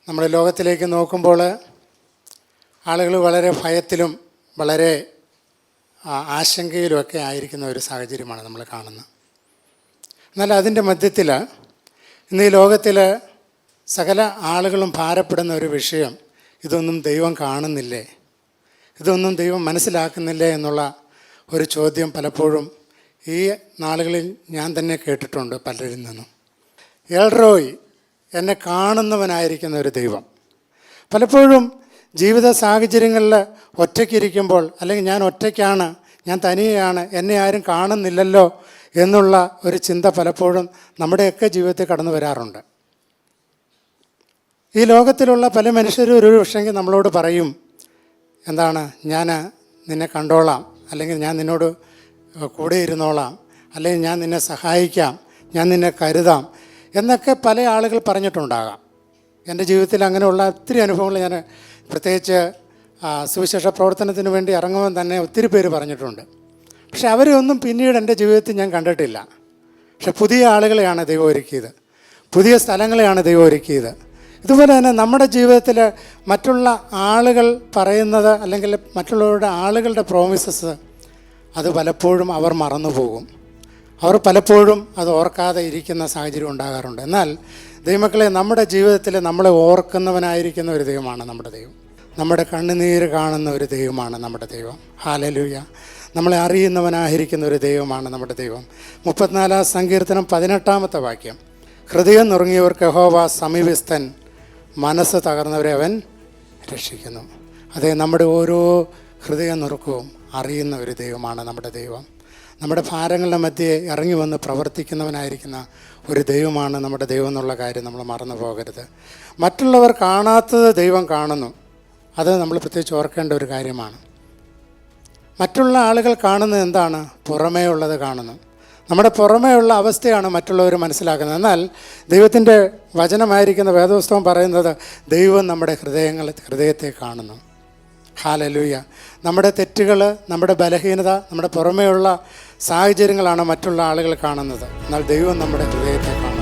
നമ്മുടെ ലോകത്തിലേക്ക് നോക്കുമ്പോൾ ആളുകൾ വളരെ ഭയത്തിലും വളരെ ആശങ്കയിലുമൊക്കെ ആയിരിക്കുന്ന ഒരു സാഹചര്യമാണ് നമ്മൾ കാണുന്നത്. എന്നാൽ അതിൻ്റെ മധ്യത്തിൽ ഇന്ന് ഈ ലോകത്തിൽ സകല ആളുകളും ഭാരപ്പെടുന്ന ഒരു വിഷയം, ഇതൊന്നും ദൈവം കാണുന്നില്ലേ, ഇതൊന്നും ദൈവം മനസ്സിലാക്കുന്നില്ലേ എന്നുള്ള ഒരു ചോദ്യം പലപ്പോഴും ഈ നാളുകളിൽ ഞാൻ തന്നെ കേട്ടിട്ടുണ്ട് പലരിൽ നിന്നും. എൽറോയ്, എന്നെ കാണുന്നവനായിരിക്കുന്ന ഒരു ദൈവം. പലപ്പോഴും ജീവിത സാഹചര്യങ്ങളിൽ ഒറ്റയ്ക്കിരിക്കുമ്പോൾ, അല്ലെങ്കിൽ ഞാൻ ഒറ്റയ്ക്കാണ്, ഞാൻ തനിയെയാണ്, എന്നെ ആരും കാണുന്നില്ലല്ലോ എന്നുള്ള ഒരു ചിന്ത പലപ്പോഴും നമ്മുടെയൊക്കെ ജീവിതത്തിൽ കടന്നു വരാറുണ്ട്. ഈ ലോകത്തിലുള്ള പല മനുഷ്യരും ഒരു പക്ഷെങ്കിൽ നമ്മളോട് പറയും, എന്താണ്, ഞാൻ നിന്നെ കണ്ടോളാം, അല്ലെങ്കിൽ ഞാൻ നിന്നോട് കൂടെ ഇരുന്നോളാം, അല്ലെങ്കിൽ ഞാൻ നിന്നെ സഹായിക്കാം, ഞാൻ നിന്നെ കരുതാം എന്നൊക്കെ പല ആളുകൾ പറഞ്ഞിട്ടുണ്ടാകാം. എൻ്റെ ജീവിതത്തിൽ അങ്ങനെയുള്ള ഒത്തിരി അനുഭവങ്ങൾ ഞാൻ പ്രത്യേകിച്ച് സുവിശേഷ പ്രവർത്തനത്തിന് വേണ്ടി ഇറങ്ങുവാൻ തന്നെ ഒത്തിരി പേര് പറഞ്ഞിട്ടുണ്ട്. പക്ഷെ അവരെയൊന്നും പിന്നീട് എൻ്റെ ജീവിതത്തിൽ ഞാൻ കണ്ടിട്ടില്ല. പക്ഷെ പുതിയ ആളുകളെയാണ് ദൈവം ഒരുക്കിയത്, പുതിയ സ്ഥലങ്ങളെയാണ് ദൈവം ഒരുക്കിയത്. ഇതുപോലെ തന്നെ നമ്മുടെ ജീവിതത്തിൽ മറ്റുള്ള ആളുകൾ പറയുന്നത്, അല്ലെങ്കിൽ മറ്റുള്ളവരുടെ ആളുകളുടെ പ്രോമിസസ്, അത് പലപ്പോഴും അവർ മറന്നു പോകും. അവർ പലപ്പോഴും അത് ഓർക്കാതെ ഇരിക്കുന്ന സാഹചര്യം ഉണ്ടാകാറുണ്ട്. എന്നാൽ ദൈവമക്കളെ, നമ്മുടെ ജീവിതത്തിൽ നമ്മളെ ഓർക്കുന്നവനായിരിക്കുന്ന ഒരു ദൈവമാണ് നമ്മുടെ ദൈവം. നമ്മുടെ കണ്ണുനീര് കാണുന്ന ഒരു ദൈവമാണ് നമ്മുടെ ദൈവം. ഹല്ലേലൂയ. നമ്മളെ അറിയുന്നവനായിരിക്കുന്ന ഒരു ദൈവമാണ് നമ്മുടെ ദൈവം. 34 സങ്കീർത്തനം 18 വാക്യം, ഹൃദയം നുറുങ്ങിയവർക്ക് യഹോവ സമീപസ്ഥൻ, മനസ്സ് തകർന്നവരെ അവൻ രക്ഷിക്കുന്നു. അതെ, നമ്മുടെ ഓരോ ഹൃദയ നുറുക്കവും അറിയുന്ന ഒരു ദൈവമാണ് നമ്മുടെ ദൈവം. നമ്മുടെ ഭാരങ്ങളുടെ മധ്യേ ഇറങ്ങി വന്ന് പ്രവർത്തിക്കുന്നവനായിരിക്കുന്ന ഒരു ദൈവമാണ് നമ്മുടെ ദൈവം എന്നുള്ള കാര്യം നമ്മൾ മറന്നു പോകരുത്. മറ്റുള്ളവർ കാണാത്തത് ദൈവം കാണുന്നു. അത് നമ്മൾ പ്രത്യേകിച്ച് ഓർക്കേണ്ട ഒരു കാര്യമാണ്. മറ്റുള്ള ആളുകൾ കാണുന്നത് എന്താണ്? പുറമേ ഉള്ളത് കാണുന്നു. നമ്മുടെ പുറമേ ഉള്ള അവസ്ഥയാണ് മറ്റുള്ളവർ മനസ്സിലാക്കുന്നത്. എന്നാൽ ദൈവത്തിൻ്റെ വചനമായിരിക്കുന്ന വേദപുസ്തകം പറയുന്നത് ദൈവം നമ്മുടെ ഹൃദയത്തെ കാണുന്നു. ഹല്ലേലൂയ. നമ്മുടെ തെറ്റുകൾ, നമ്മുടെ ബലഹീനത, നമ്മുടെ പുറമേയുള്ള സാഹചര്യങ്ങളാണ് മറ്റുള്ള ആളുകൾ കാണുന്നത്. എന്നാൽ ദൈവം നമ്മുടെ ഹൃദയത്തെ കാണുന്നു.